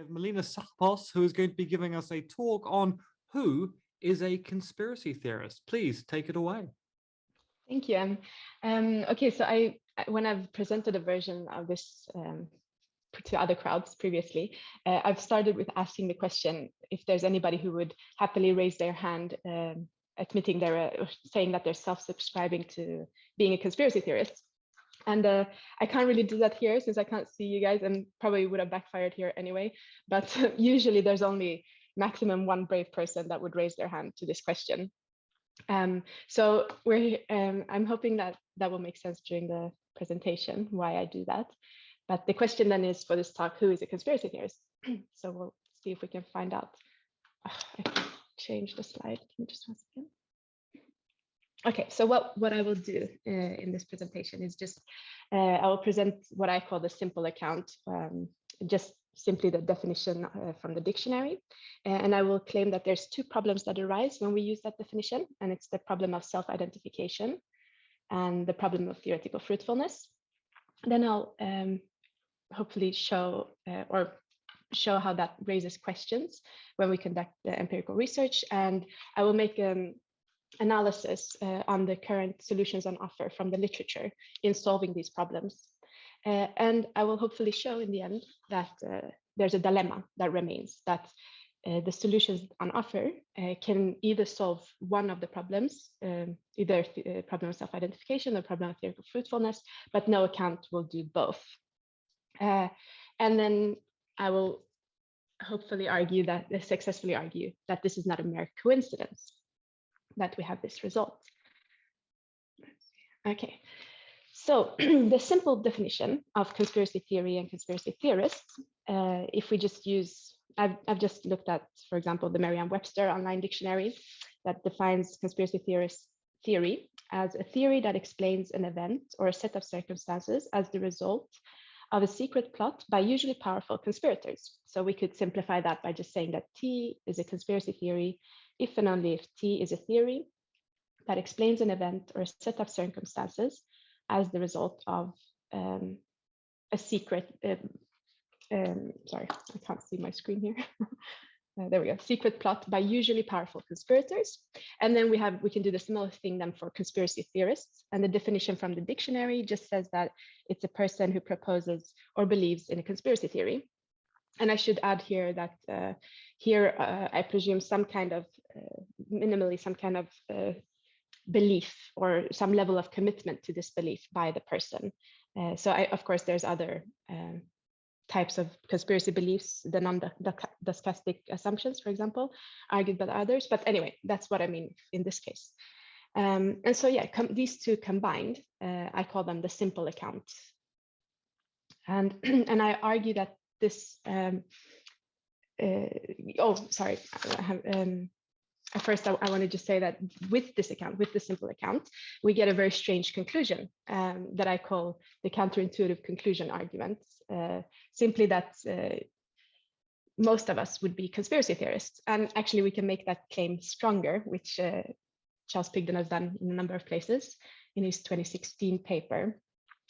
have Melina Tsapos, who is going to be giving us a talk on who is a conspiracy theorist. Please take it away. Thank you. Okay, so when I've presented a version of this to other crowds previously, I've started with asking the question if there's anybody who would happily raise their hand, admitting they're saying that they're self-subscribing to being a conspiracy theorist. And I can't really do that here since I can't see you guys, and probably would have backfired here anyway. But usually there's only maximum one brave person that would raise their hand to this question. So I'm hoping that will make sense during the presentation, why I do that. But the question then is for this talk, who is a conspiracy theorist? So we'll see if we can find out. I can change the slide. Can you just 1 second? Okay, so what I will do in this presentation is just, I will present what I call the simple account, just simply the definition from the dictionary. And I will claim that there's two problems that arise when we use that definition, and it's the problem of self-identification and the problem of theoretical fruitfulness. Then I'll hopefully show how that raises questions when we conduct the empirical research, and I will make analysis on the current solutions on offer from the literature in solving these problems. And I will hopefully show in the end that there's a dilemma that remains, that the solutions on offer can either solve one of the problems, either the problem of self-identification or problem of theoretical fruitfulness, but no account will do both. And then I will hopefully successfully argue that this is not a mere coincidence that we have this result. Okay, so the simple definition of conspiracy theory and conspiracy theorists, if we just use, I've just looked at, for example, the Merriam-Webster online dictionary that defines conspiracy theory as a theory that explains an event or a set of circumstances as the result of a secret plot by usually powerful conspirators. So we could simplify that by just saying that T is a conspiracy theory if and only if T is a theory that explains an event or a set of circumstances as the result of a secret, sorry, I can't see my screen here. There we go, secret plot by usually powerful conspirators. And then we can do the similar thing then for conspiracy theorists. And the definition from the dictionary just says that it's a person who proposes or believes in a conspiracy theory. And I should add here that here I presume some kind of, minimally some kind of belief or some level of commitment to this belief by the person. So of course, there's other types of conspiracy beliefs, the non-stochastic assumptions, for example, argued by others. But anyway, that's what I mean in this case. And so yeah, these two combined, I call them the simple account. And I argue that this, sorry, first, I want to just say that with this account, with the simple account, we get a very strange conclusion that I call the counterintuitive conclusion argument. Simply that most of us would be conspiracy theorists. And actually, we can make that claim stronger, which Charles Pigden has done in a number of places in his 2016 paper.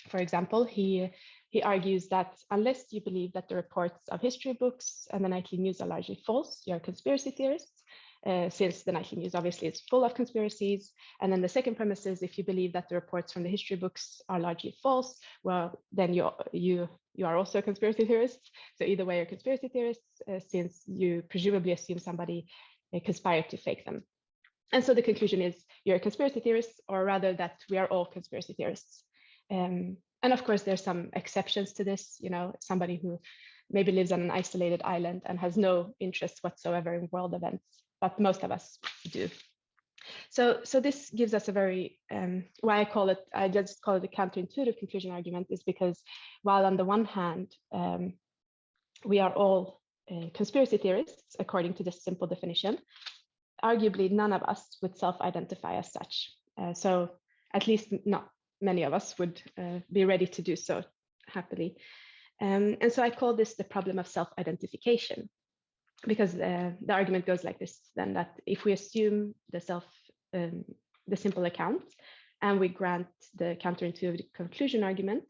For example, he argues that unless you believe that the reports of history books and the nightly news are largely false, you're a conspiracy theorist. Since the nightly news obviously is full of conspiracies. And then the second premise is if you believe that the reports from the history books are largely false, well, then you are also a conspiracy theorist. So either way, you're a conspiracy theorist, since you presumably assume somebody conspired to fake them. And so the conclusion is you're a conspiracy theorist, or rather that we are all conspiracy theorists. And of course, there's some exceptions to this, somebody who maybe lives on an isolated island and has no interest whatsoever in world events, but most of us do. So this gives us a very, why I just call it a counterintuitive conclusion argument, is because while on the one hand, we are all conspiracy theorists, according to this simple definition, arguably none of us would self-identify as such. So at least not many of us would be ready to do so happily. And so I call this the problem of self-identification, because the argument goes like this, then, that if we assume the simple account and we grant the counterintuitive conclusion argument,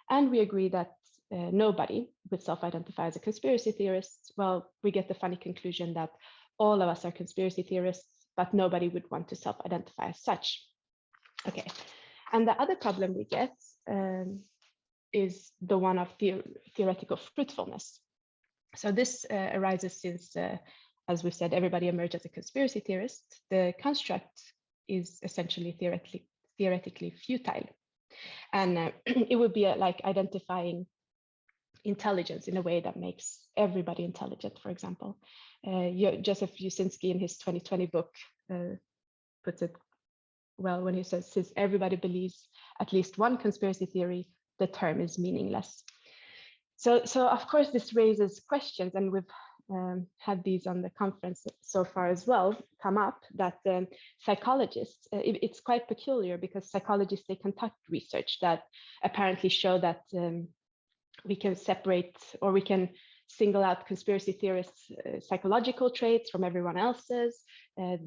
and we agree that nobody would self-identify as a conspiracy theorist, well, we get the funny conclusion that all of us are conspiracy theorists, but nobody would want to self-identify as such. Okay, and the other problem we get is the one of theoretical fruitfulness. So this arises since, as we said, everybody emerged as a conspiracy theorist. The construct is essentially theoretically futile. And it would be like identifying intelligence in a way that makes everybody intelligent, for example. Joseph Usinski in his 2020 book puts it well when he says, since everybody believes at least one conspiracy theory, the term is meaningless. So of course, this raises questions, and we've had these on the conference so far as well come up, that psychologists, it's quite peculiar because psychologists, they conduct research that apparently show that we can separate, or we can single out conspiracy theorists' psychological traits from everyone else's.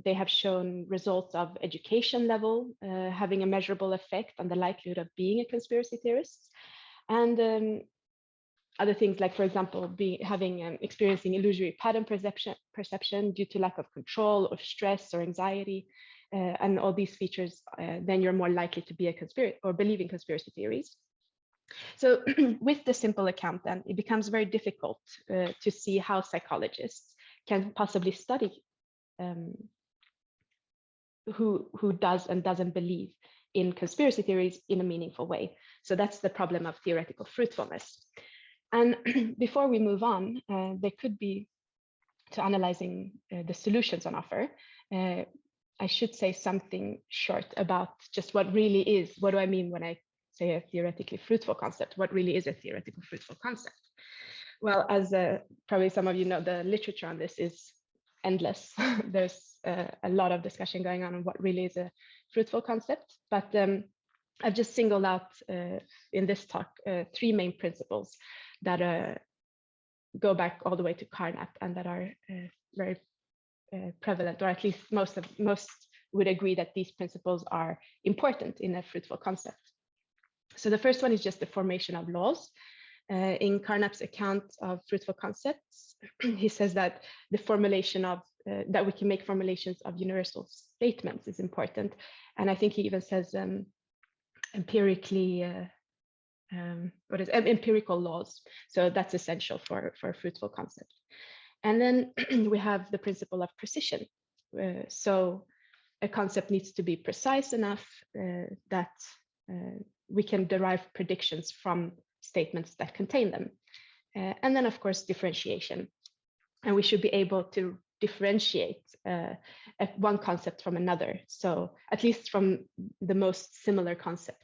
They have shown results of education level having a measurable effect on the likelihood of being a conspiracy theorist. And other things like, for example, experiencing illusory pattern perception due to lack of control or stress or anxiety, and all these features, then you're more likely to be a conspiracy or believe in conspiracy theories. So with the simple account, then it becomes very difficult to see how psychologists can possibly study who does and doesn't believe in conspiracy theories in a meaningful way. So that's the problem of theoretical fruitfulness. And before we move on, there could be, to analyzing the solutions on offer, I should say something short about just what really is, what do I mean when I say a theoretically fruitful concept? What really is a theoretical fruitful concept? Well, as probably some of you know, the literature on this is endless. There's a lot of discussion going on what really is a fruitful concept, but I've just singled out in this talk 3 main principles that go back all the way to Carnap and that are very prevalent, or at least most would agree that these principles are important in a fruitful concept. So the first one is just the formation of laws. In Carnap's account of fruitful concepts, he says that the formulation of that we can make formulations of universal statements is important, and I think he even says empirical laws. So that's essential for a fruitful concept. And then we have the principle of precision. So a concept needs to be precise enough that we can derive predictions from statements that contain them. And then, of course, differentiation. And we should be able to differentiate one concept from another. So at least from the most similar concept,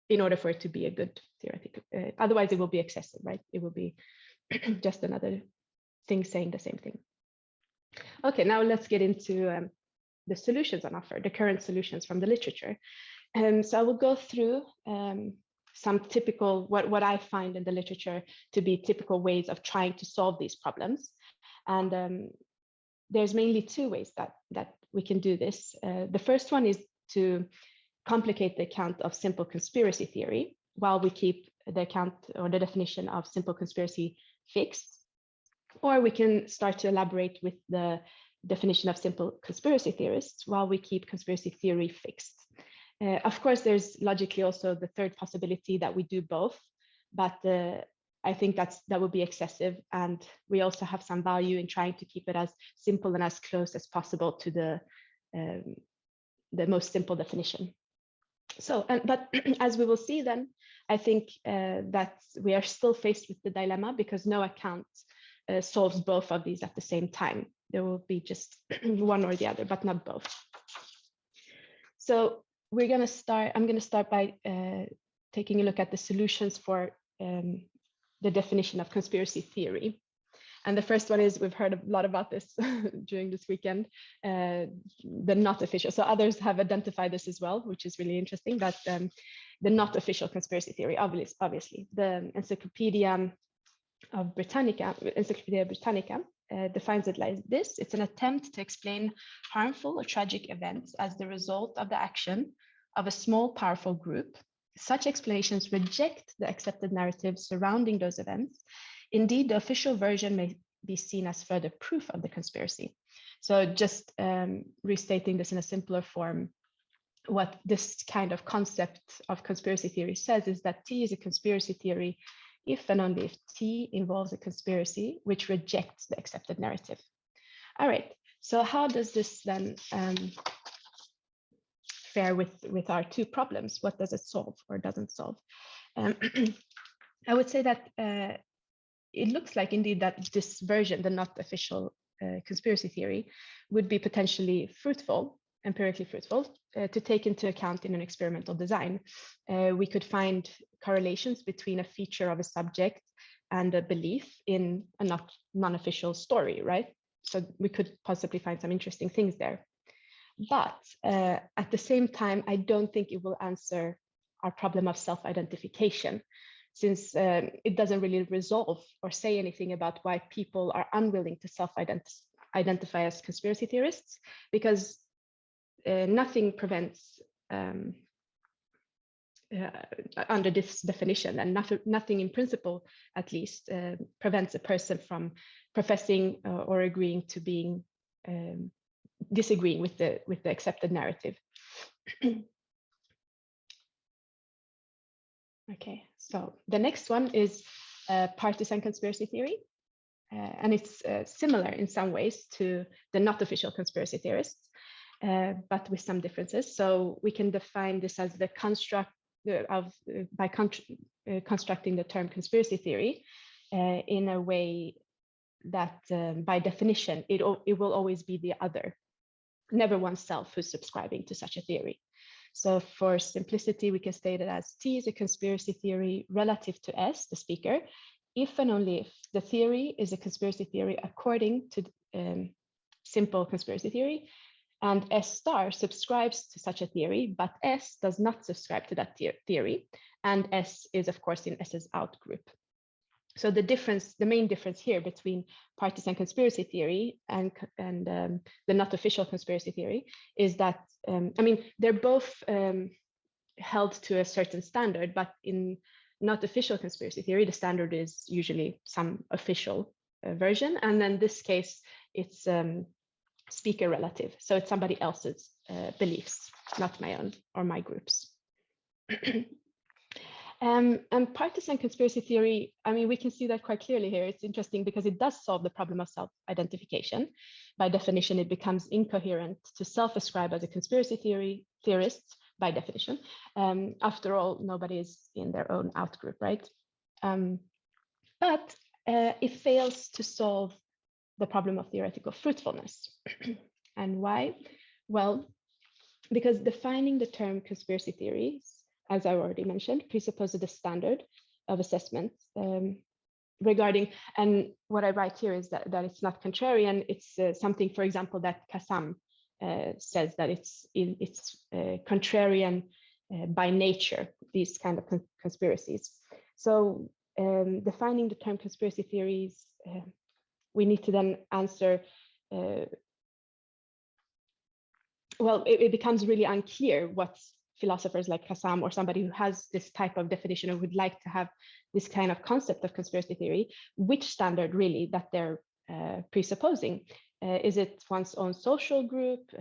in order for it to be a good theoretical. Otherwise, it will be excessive, right? It will be just another thing saying the same thing. Okay, now let's get into the solutions on offer, the current solutions from the literature. So I will go through some typical, what I find in the literature to be typical ways of trying to solve these problems. And there's mainly 2 ways that we can do this. The first one is to complicate the account of simple conspiracy theory while we keep the account or the definition of simple conspiracy fixed. Or we can start to elaborate with the definition of simple conspiracy theorists while we keep conspiracy theory fixed. Of course, there's logically also the third possibility that we do both, but I think that would be excessive. And we also have some value in trying to keep it as simple and as close as possible to the most simple definition. So, but as we will see then, I think that we are still faced with the dilemma because no account solves both of these at the same time. There will be just one or the other, but not both. So I'm going to start by taking a look at the solutions for the definition of conspiracy theory. And the first one is, we've heard a lot about this during this weekend, the not official. So others have identified this as well, which is really interesting, that the not official conspiracy theory, obviously. The Encyclopedia Britannica defines it like this. It's an attempt to explain harmful or tragic events as the result of the action of a small, powerful group, such explanations reject the accepted narrative surrounding those events. Indeed, the official version may be seen as further proof of the conspiracy. So just restating this in a simpler form, what this kind of concept of conspiracy theory says is that T is a conspiracy theory if and only if T involves a conspiracy which rejects the accepted narrative. All right, so how does this then fare with our two problems? What does it solve or doesn't solve? I would say that it looks like indeed that this version, the not official conspiracy theory, would be potentially fruitful, empirically fruitful, to take into account in an experimental design. We could find correlations between a feature of a subject and a belief in a non-official story, right? So we could possibly find some interesting things there. But at the same time, I don't think it will answer our problem of self-identification, since it doesn't really resolve or say anything about why people are unwilling to self-identify as conspiracy theorists, because nothing prevents, under this definition, and nothing in principle, at least, prevents a person from professing or agreeing to being disagreeing with the accepted narrative. Okay, so the next one is partisan conspiracy theory, and it's similar in some ways to the not official conspiracy theorists, but with some differences. So we can define this as the construct by constructing the term conspiracy theory in a way that, by definition, it will always be the other, never oneself who's subscribing to such a theory. So for simplicity, we can state it as T is a conspiracy theory relative to S, the speaker, if and only if the theory is a conspiracy theory according to simple conspiracy theory, and S star subscribes to such a theory, but S does not subscribe to that theory, and S is, of course, in S's out group. So the main difference here between partisan conspiracy theory and the not official conspiracy theory is that, I mean, they're both held to a certain standard, but in not official conspiracy theory, the standard is usually some official version. And in this case, it's speaker relative. So it's somebody else's beliefs, not my own or my group's. And partisan conspiracy theory, I mean, we can see that quite clearly here. It's interesting because it does solve the problem of self-identification. By definition, it becomes incoherent to self-ascribe as a conspiracy theorist, by definition. After all, nobody is in their own outgroup, right? But it fails to solve the problem of theoretical fruitfulness. And why? Well, because defining the term conspiracy theories, as I already mentioned, presupposes the standard of assessment regarding, and what I write here is that it's not contrarian. It's something, for example, that Kassam says that it's contrarian by nature, these kind of conspiracies. So defining the term conspiracy theories, we need to then answer, well, it becomes really unclear what philosophers like Kassam or somebody who has this type of definition or would like to have this kind of concept of conspiracy theory, which standard really that they're presupposing. Is it one's own social group?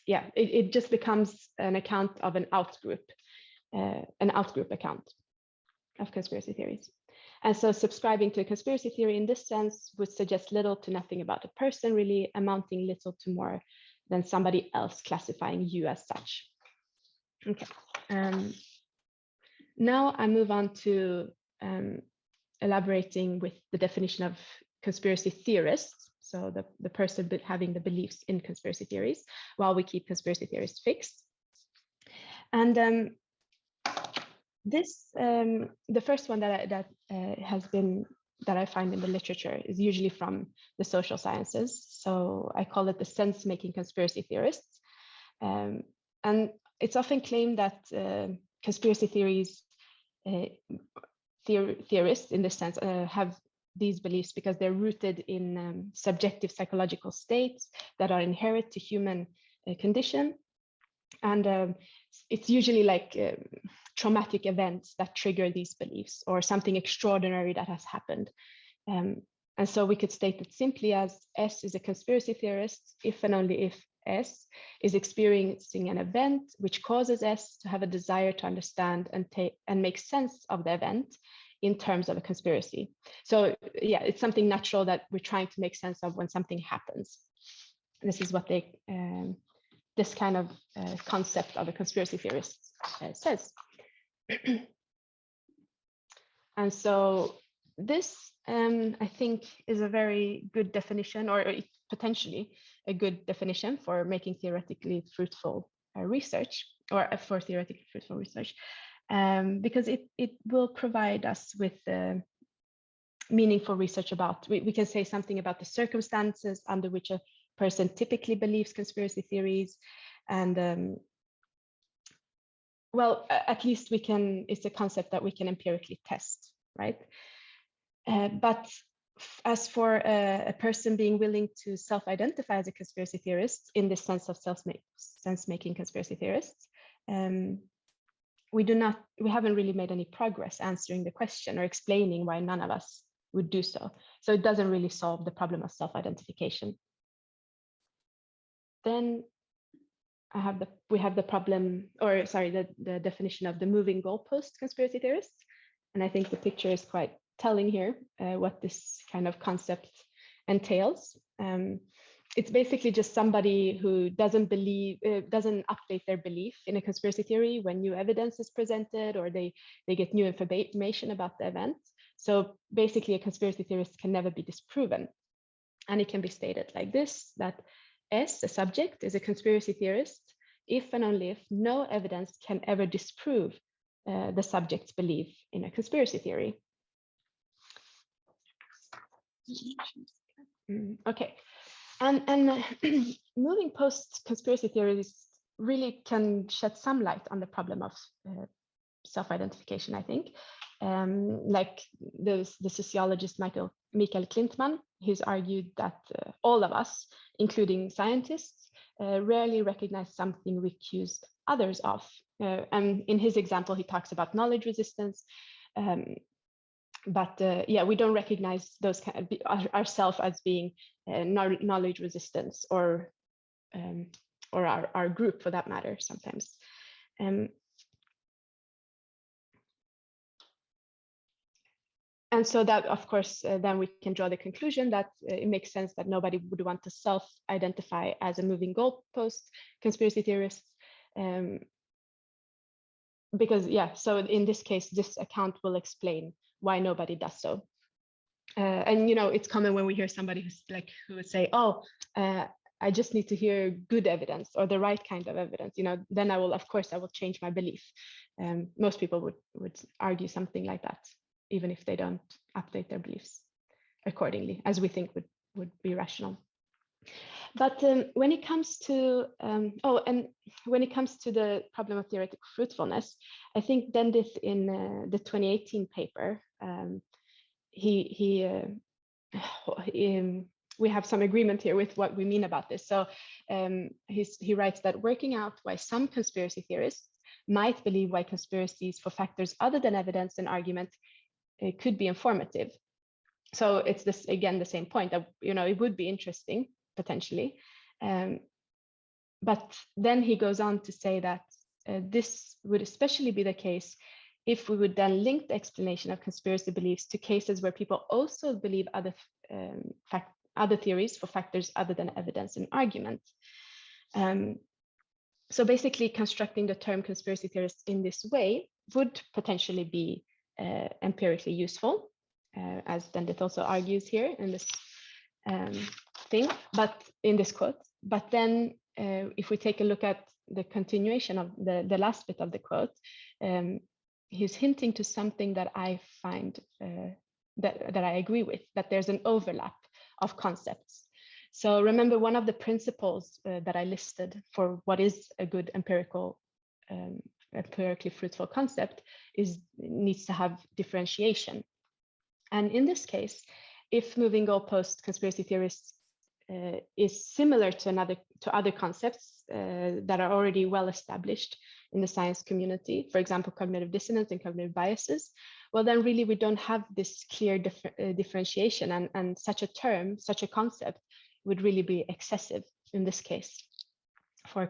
Yeah, it just becomes an account of an outgroup account of conspiracy theories. And so subscribing to a conspiracy theory in this sense would suggest little to nothing about a person, really amounting little to more than somebody else classifying you as such. Okay, now I move on to elaborating with the definition of conspiracy theorists. So the person having the beliefs in conspiracy theories, while we keep conspiracy theories fixed. And the first one that I find in the literature is usually from the social sciences. So I call it the sense-making conspiracy theorists. And it's often claimed that conspiracy theorists in this sense have these beliefs because they're rooted in subjective psychological states that are inherent to human condition. And it's usually like traumatic events that trigger these beliefs, or something extraordinary that has happened. And so we could state it simply as S is a conspiracy theorist if and only if S is experiencing an event which causes S to have a desire to understand and make sense of the event in terms of a conspiracy. So yeah, it's something natural that we're trying to make sense of when something happens. This is what they, this kind of concept of a conspiracy theorist says. And so this, I think, is a very good definition, or potentially a good definition for making theoretically fruitful research, or for theoretically fruitful research, because it will provide us with meaningful research about, we can say something about the circumstances under which a person typically believes conspiracy theories. And well, at least we can, it's a concept that we can empirically test, right? But as for a person being willing to self-identify as a conspiracy theorist, in the sense of sense-making conspiracy theorists, we haven't really made any progress answering the question or explaining why none of us would do so. So it doesn't really solve the problem of self-identification. Then we have the problem, or sorry, the definition of the moving goalpost conspiracy theorists. And I think the picture is quite telling here what this kind of concept entails. It's basically just somebody who doesn't update their belief in a conspiracy theory when new evidence is presented, or they get new information about the event. So basically a conspiracy theorist can never be disproven. And it can be stated like this, that S, the subject, is a conspiracy theorist if and only if no evidence can ever disprove the subject's belief in a conspiracy theory. Okay, and moving post conspiracy theories really can shed some light on the problem of self-identification, I think. Like the sociologist Michael Klintman, he's argued that all of us, including scientists, rarely recognize something we accuse others of. And in his example, he talks about knowledge resistance. But yeah, we don't recognize those ourselves as being knowledge resistance, or our group for that matter sometimes. And so that, of course, then we can draw the conclusion that it makes sense that nobody would want to self-identify as a moving goalpost conspiracy theorist. Because, yeah, so in this case, this account will explain why nobody does so. And, you know, it's common when we hear somebody who would say, oh, I just need to hear good evidence, or the right kind of evidence, you know, then I will change my belief. Most people would argue something like that, even if they don't update their beliefs accordingly, as we think would be rational. But when it comes to, when it comes to the problem of theoretical fruitfulness, I think Dendith in the 2018 paper, we have some agreement here with what we mean about this. So he writes that working out why some conspiracy theorists might believe why conspiracies for factors other than evidence and argument could be informative. So it's this, again, the same point that, you know, it would be interesting potentially. But then he goes on to say that this would especially be the case if we would then link the explanation of conspiracy beliefs to cases where people also believe other theories for factors other than evidence and argument. So basically constructing the term conspiracy theorist in this way would potentially be empirically useful, as Dendith also argues here in this thing, but in this quote. But then if we take a look at the continuation of the last bit of the quote, he's hinting to something that I find that I agree with, that there's an overlap of concepts. So remember, one of the principles that I listed for what is a good empirically fruitful concept needs to have differentiation. And in this case, if moving goalpost conspiracy theorists is similar to other concepts that are already well established in the science community, for example, cognitive dissonance and cognitive biases, well, then really we don't have this clear differentiation, and such a term, such a concept would really be excessive in this case for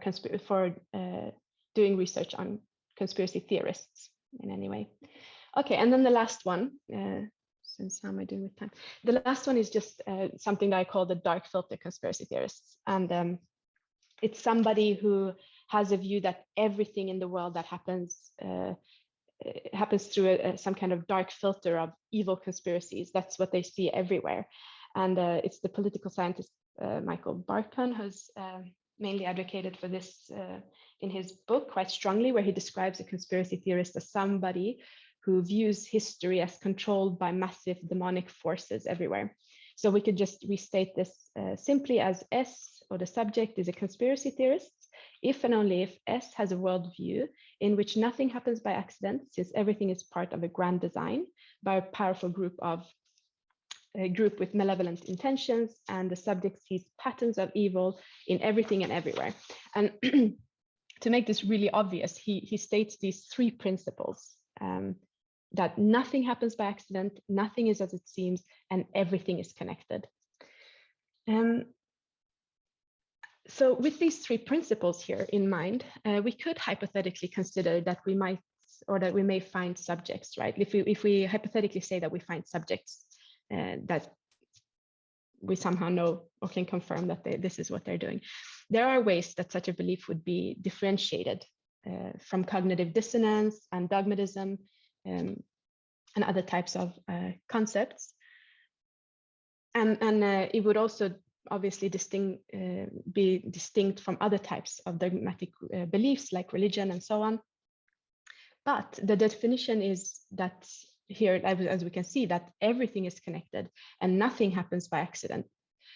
doing research on conspiracy theorists in any way. Okay, and then the last one, since how am I doing with time? The last one is just something that I call the dark filter conspiracy theorists. And it's somebody who has a view that everything in the world that happens through some kind of dark filter of evil conspiracies. That's what they see everywhere. And it's the political scientist Michael Barkan who's mainly advocated for this in his book quite strongly, where he describes a conspiracy theorist as somebody who views history as controlled by massive demonic forces everywhere. So we could just restate this simply as S, or the subject, is a conspiracy theorist, if and only if S has a worldview in which nothing happens by accident, since everything is part of a grand design by a powerful group with malevolent intentions, and the subject sees patterns of evil in everything and everywhere. And to make this really obvious, he states these three principles. That nothing happens by accident, nothing is as it seems, and everything is connected. So with these three principles here in mind, we could hypothetically consider that we may find subjects, right? If we hypothetically say that we find subjects that we somehow know or can confirm that this is what they're doing, there are ways that such a belief would be differentiated from cognitive dissonance and dogmatism, and other types of concepts. And it would also obviously be distinct from other types of dogmatic beliefs like religion and so on. But the definition is that here, as we can see, that everything is connected and nothing happens by accident.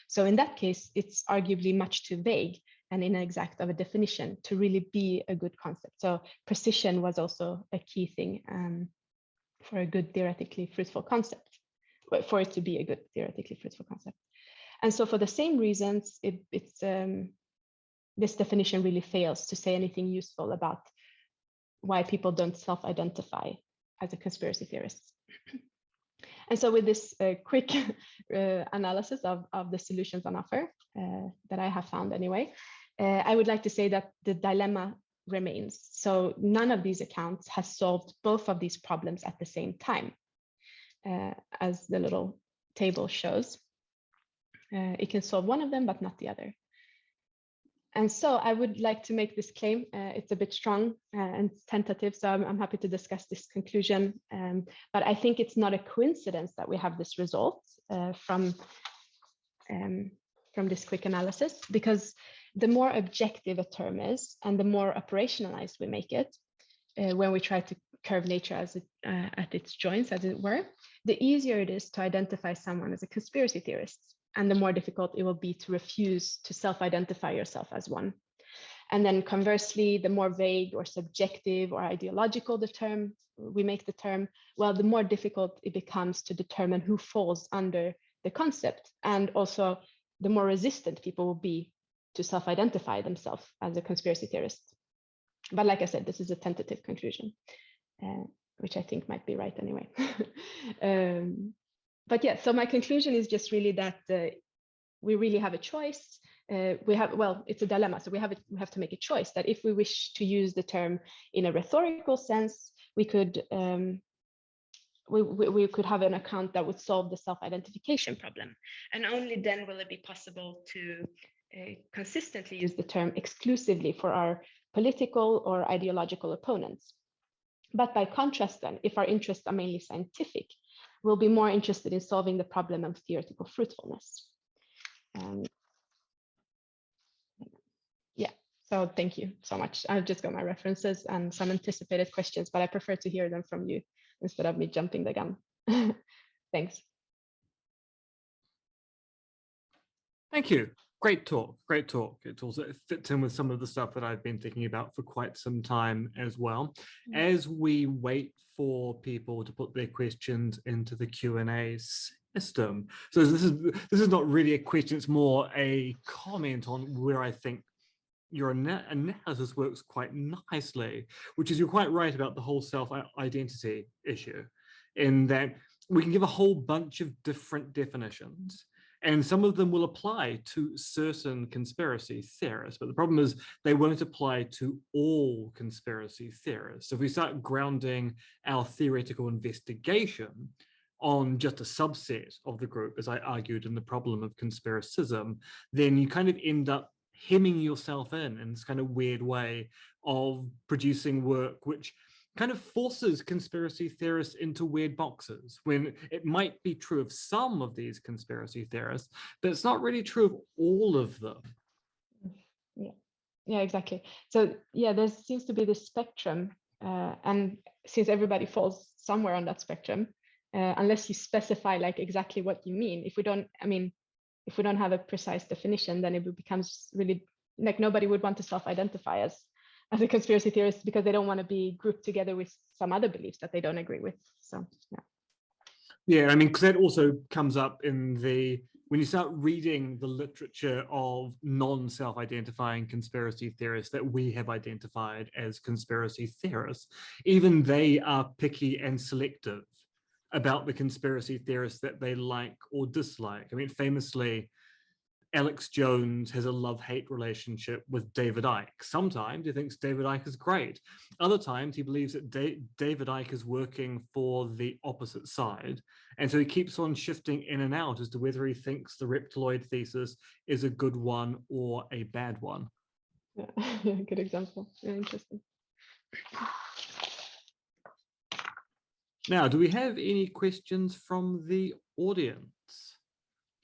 So in that case, it's arguably much too vague and inexact of a definition to really be a good concept. So precision was also a key thing for a good theoretically fruitful concept, for it to be a good theoretically fruitful concept. And so for the same reasons, this definition really fails to say anything useful about why people don't self-identify as a conspiracy theorist. And so with this quick analysis of the solutions on offer that I have found anyway, I would like to say that the dilemma remains. So none of these accounts has solved both of these problems at the same time, as the little table shows. It can solve one of them, but not the other. And so I would like to make this claim. It's a bit strong and tentative, so I'm happy to discuss this conclusion. But I think it's not a coincidence that we have this result from this quick analysis, because the more objective a term is and the more operationalized we make it, when we try to curve nature at its joints, as it were, the easier it is to identify someone as a conspiracy theorist, and the more difficult it will be to refuse to self-identify yourself as one. And then conversely, the more vague or subjective or ideological we make the term, well, the more difficult it becomes to determine who falls under the concept, and also the more resistant people will be to self-identify themselves as a conspiracy theorist. But like I said, this is a tentative conclusion, which I think might be right anyway. But yeah, so my conclusion is just really that we really have a choice. It's a dilemma. So we have to make a choice that if we wish to use the term in a rhetorical sense, we could have an account that would solve the self-identification problem. And only then will it be possible to consistently use the term exclusively for our political or ideological opponents. But by contrast then, if our interests are mainly scientific, we'll be more interested in solving the problem of theoretical fruitfulness. Yeah, so thank you so much. I've just got my references and some anticipated questions, but I prefer to hear them from you instead of me jumping the gun. Thanks. Thank you. Great talk. Great talk. It also fits in with some of the stuff that I've been thinking about for quite some time as well. As we wait for people to put their questions into the Q&A system. So this is not really a question, it's more a comment on where I think your analysis works quite nicely, which is you're quite right about the whole self-identity issue, in that we can give a whole bunch of different definitions, and some of them will apply to certain conspiracy theorists, but the problem is they won't apply to all conspiracy theorists. So if we start grounding our theoretical investigation on just a subset of the group, as I argued in the problem of conspiracism, then you kind of end up hemming yourself in this kind of weird way of producing work which kind of forces conspiracy theorists into weird boxes, when it might be true of some of these conspiracy theorists, but it's not really true of all of them. Yeah, exactly. So yeah, there seems to be this spectrum, and since everybody falls somewhere on that spectrum, unless you specify like exactly what you mean, if we don't have a precise definition, then it becomes really like nobody would want to self-identify as a conspiracy theorist, because they don't want to be grouped together with some other beliefs that they don't agree with. So yeah, I mean, because that also comes up in when you start reading the literature of non-self-identifying conspiracy theorists that we have identified as conspiracy theorists, even they are picky and selective about the conspiracy theorists that they like or dislike. I mean, famously, Alex Jones has a love-hate relationship with David Icke. Sometimes he thinks David Icke is great. Other times he believes that David Icke is working for the opposite side. And so he keeps on shifting in and out as to whether he thinks the reptiloid thesis is a good one or a bad one. yeah, good example. Yeah, interesting. Now, do we have any questions from the audience?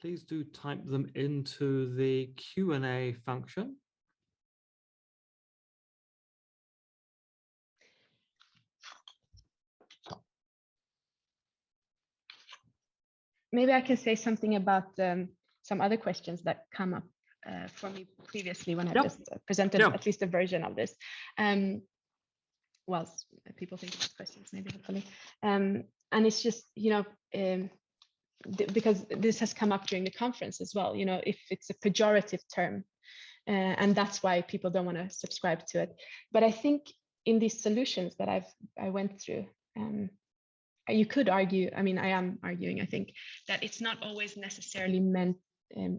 Please do type them into the Q&A function. Maybe I can say something about some other questions that come up for me previously when I just presented at least a version of this. Well, people think it's questions, maybe, hopefully. And it's just, because this has come up during the conference as well, if it's a pejorative term, and that's why people don't want to subscribe to it. But I think in these solutions that I went through, you could argue, I am arguing, I think, that it's not always necessarily meant,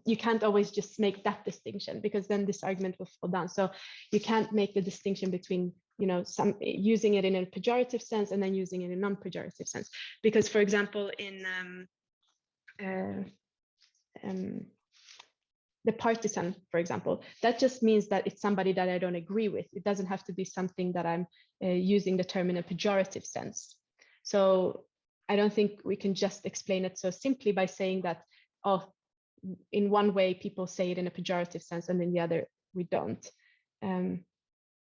you can't always just make that distinction, because then this argument will fall down. So you can't make the distinction between, some using it in a pejorative sense and then using it in a non-pejorative sense. Because, for example, in the Partisan, for example, that just means that it's somebody that I don't agree with. It doesn't have to be something that I'm using the term in a pejorative sense. So I don't think we can just explain it so simply by saying that, in one way people say it in a pejorative sense and in the other we don't.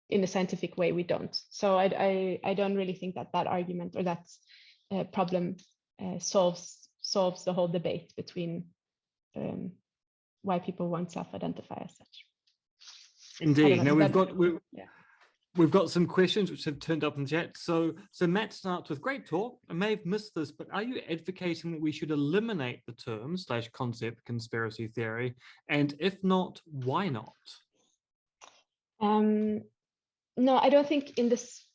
In the scientific way we don't. So I don't really think that argument or that problem solves the whole debate between why people won't self-identify as such. Indeed. Now we've got some questions which have turned up in the chat. So Matt starts with, great talk. I may have missed this, but are you advocating that we should eliminate the term / concept conspiracy theory? And if not, why not? No, I don't think in this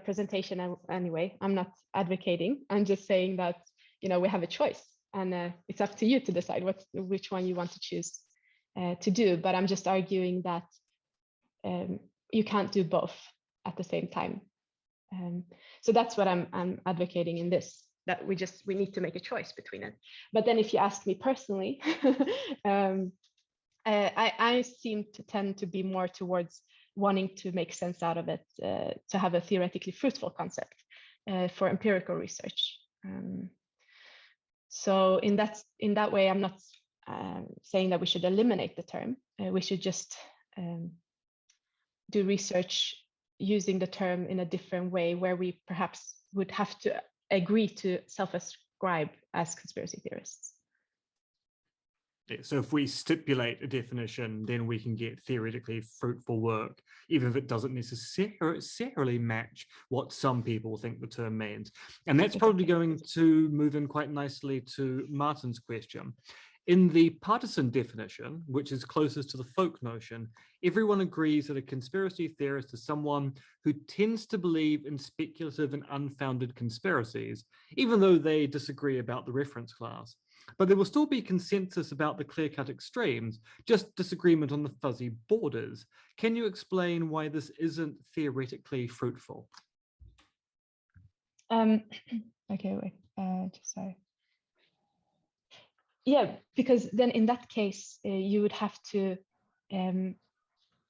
presentation anyway, I'm not advocating. I'm just saying that, we have a choice, and it's up to you to decide which one you want to choose to do. But I'm just arguing that you can't do both at the same time. So that's what I'm advocating in this, that we need to make a choice between it. But then if you ask me personally, I seem to tend to be more towards wanting to make sense out of it, to have a theoretically fruitful concept for empirical research. So in that way, I'm not saying that we should eliminate the term. We should just do research using the term in a different way, where we perhaps would have to agree to self-ascribe as conspiracy theorists. Yeah, so if we stipulate a definition, then we can get theoretically fruitful work, even if it doesn't necessarily match what some people think the term means. And that's probably going to move in quite nicely to Martin's question. In the partisan definition, which is closest to the folk notion, everyone agrees that a conspiracy theorist is someone who tends to believe in speculative and unfounded conspiracies, even though they disagree about the reference class. But there will still be consensus about the clear-cut extremes, just disagreement on the fuzzy borders. Can you explain why this isn't theoretically fruitful? Okay, wait, just sorry. Yeah, because then in that case, you would have to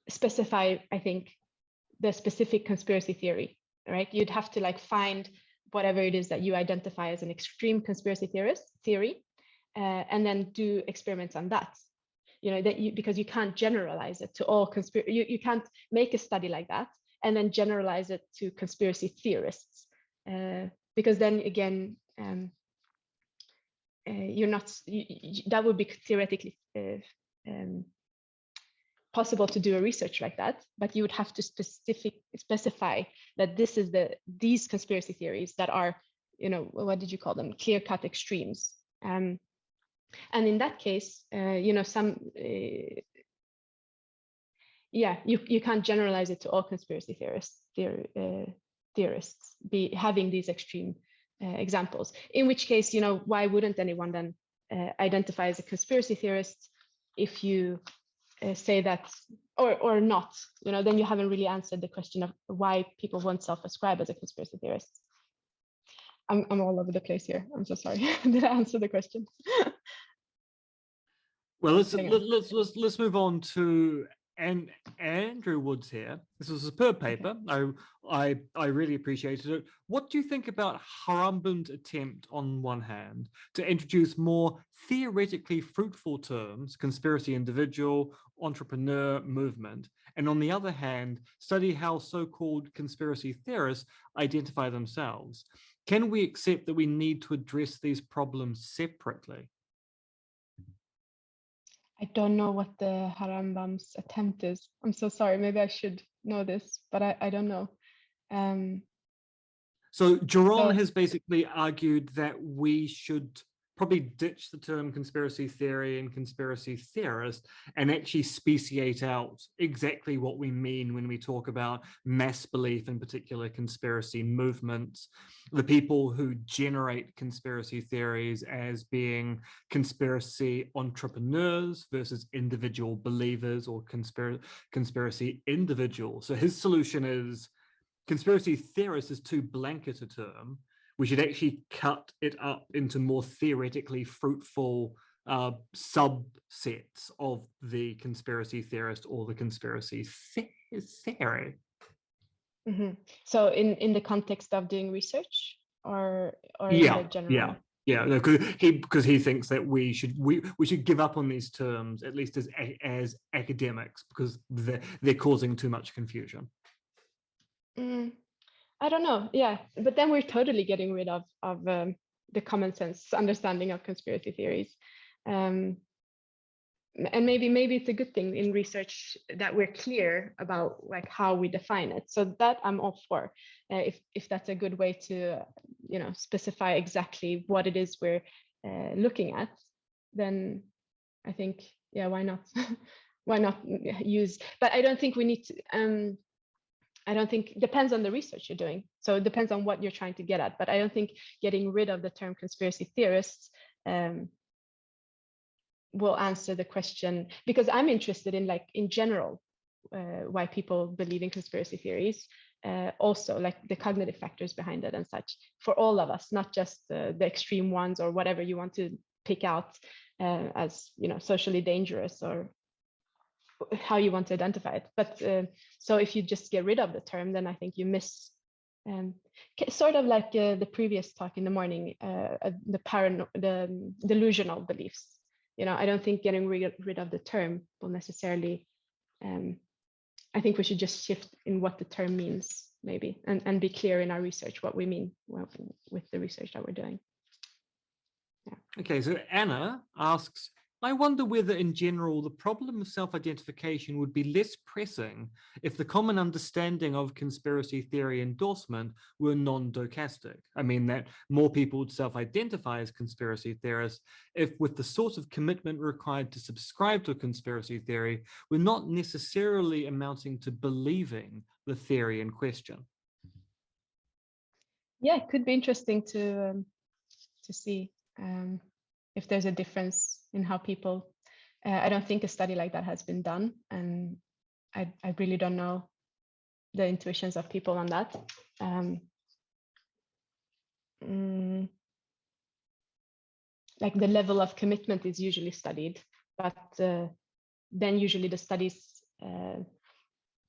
specify, I think, the specific conspiracy theory, right? You'd have to like find whatever it is that you identify as an extreme conspiracy theory, and then do experiments on that. You know, that because you can't generalize it to all conspiracy. You can't make a study like that and then generalize it to conspiracy theorists, because then again, you're not. That would be theoretically possible to do a research like that, but you would have to specify that this is these conspiracy theories that are, you know, what did you call them? Clear-cut extremes. And in that case, you know, you can't generalize it to all conspiracy theorists having these extreme examples. In which case, you know, why wouldn't anyone then identify as a conspiracy theorist if you say that, or not? You know, then you haven't really answered the question of why people won't self-ascribe as a conspiracy theorist. I'm all over the place here. I'm so sorry. Did I answer the question? Well, let's move on to Andrew Woods here. This was a superb paper. I really appreciated it. What do you think about Harambun's attempt, on one hand, to introduce more theoretically fruitful terms, conspiracy individual, entrepreneur, movement, and on the other hand, study how so-called conspiracy theorists identify themselves? Can we accept that we need to address these problems separately? I don't know what the Harambam's attempt is. I'm so sorry. Maybe I should know this, but I don't know. So Jaron has basically argued that we should probably ditch the term conspiracy theory and conspiracy theorist and actually speciate out exactly what we mean when we talk about mass belief, in particular conspiracy movements, the people who generate conspiracy theories as being conspiracy entrepreneurs versus individual believers or conspiracy individuals. So his solution is conspiracy theorist is too blanket a term. We should actually cut it up into more theoretically fruitful subsets of the conspiracy theorist or the conspiracy theory. Mm-hmm. So in the context of doing research, or yeah, in the general? Yeah, because he thinks that we should give up on these terms, at least as academics, because they're causing too much confusion. I don't know. Yeah, but then we're totally getting rid of the common sense understanding of conspiracy theories, and maybe it's a good thing in research that we're clear about like how we define it. So that I'm all for. If that's a good way to, you know, specify exactly what it is we're looking at, then I think, yeah, why not? Why not use? But I don't think we need to. I don't think, depends on the research you're doing. So it depends on what you're trying to get at. But I don't think getting rid of the term conspiracy theorists will answer the question, because I'm interested in, like, in general, why people believe in conspiracy theories. Also, like the cognitive factors behind it and such, for all of us, not just the extreme ones or whatever you want to pick out as, you know, socially dangerous or how you want to identify it. But so if you just get rid of the term, then I think you miss sort of like the previous talk in the morning, the delusional beliefs. You know, I don't think getting rid of the term will necessarily. I think we should just shift in what the term means, maybe, and be clear in our research what we mean with the research that we're doing. Yeah. Okay, so Anna asks, I wonder whether, in general, the problem of self-identification would be less pressing if the common understanding of conspiracy theory endorsement were non-stochastic. I mean, that more people would self-identify as conspiracy theorists if, with the sort of commitment required to subscribe to a conspiracy theory, we're not necessarily amounting to believing the theory in question. Yeah, it could be interesting to see if there's a difference in how people. I don't think a study like that has been done, and I really don't know the intuitions of people on that. Like the level of commitment is usually studied, but then usually the studies,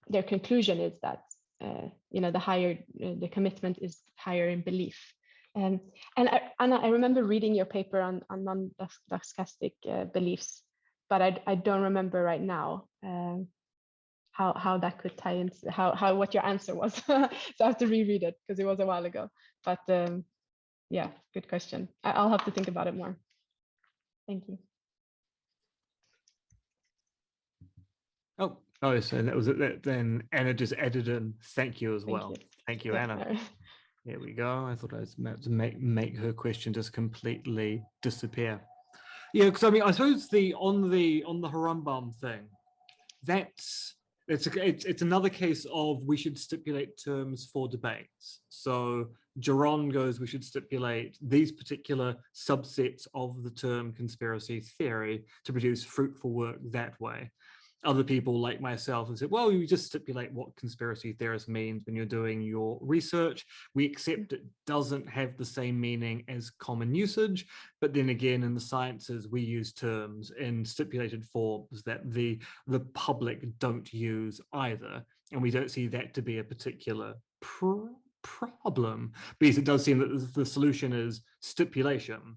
their conclusion is that the higher the commitment is higher in belief. And Anna, I remember reading your paper on non-stochastic beliefs, but I don't remember right now how that could tie into how what your answer was. So I have to reread it because it was a while ago. But yeah, good question. I'll have to think about it more. Thank you. Oh, so that was it. Then Anna just added in thank you as well. Thank you, Yeah, Anna. no. There we go. I thought I was about to make her question just completely disappear. Yeah, because I mean, I suppose on the Harambam thing, it's another case of we should stipulate terms for debates. So Geron goes, we should stipulate these particular subsets of the term conspiracy theory to produce fruitful work that way. Other people like myself have said, well, you just stipulate what conspiracy theorist means when you're doing your research. We accept it doesn't have the same meaning as common usage, but then again, in the sciences, we use terms in stipulated forms that the public don't use either. And we don't see that to be a particular problem, because it does seem that the solution is stipulation.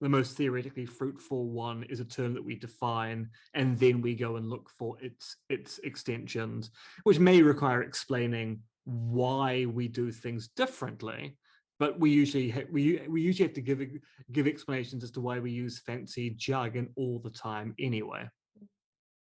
The most theoretically fruitful one is a term that we define, and then we go and look for its extensions, which may require explaining why we do things differently. But we usually have to give explanations as to why we use fancy jargon all the time anyway.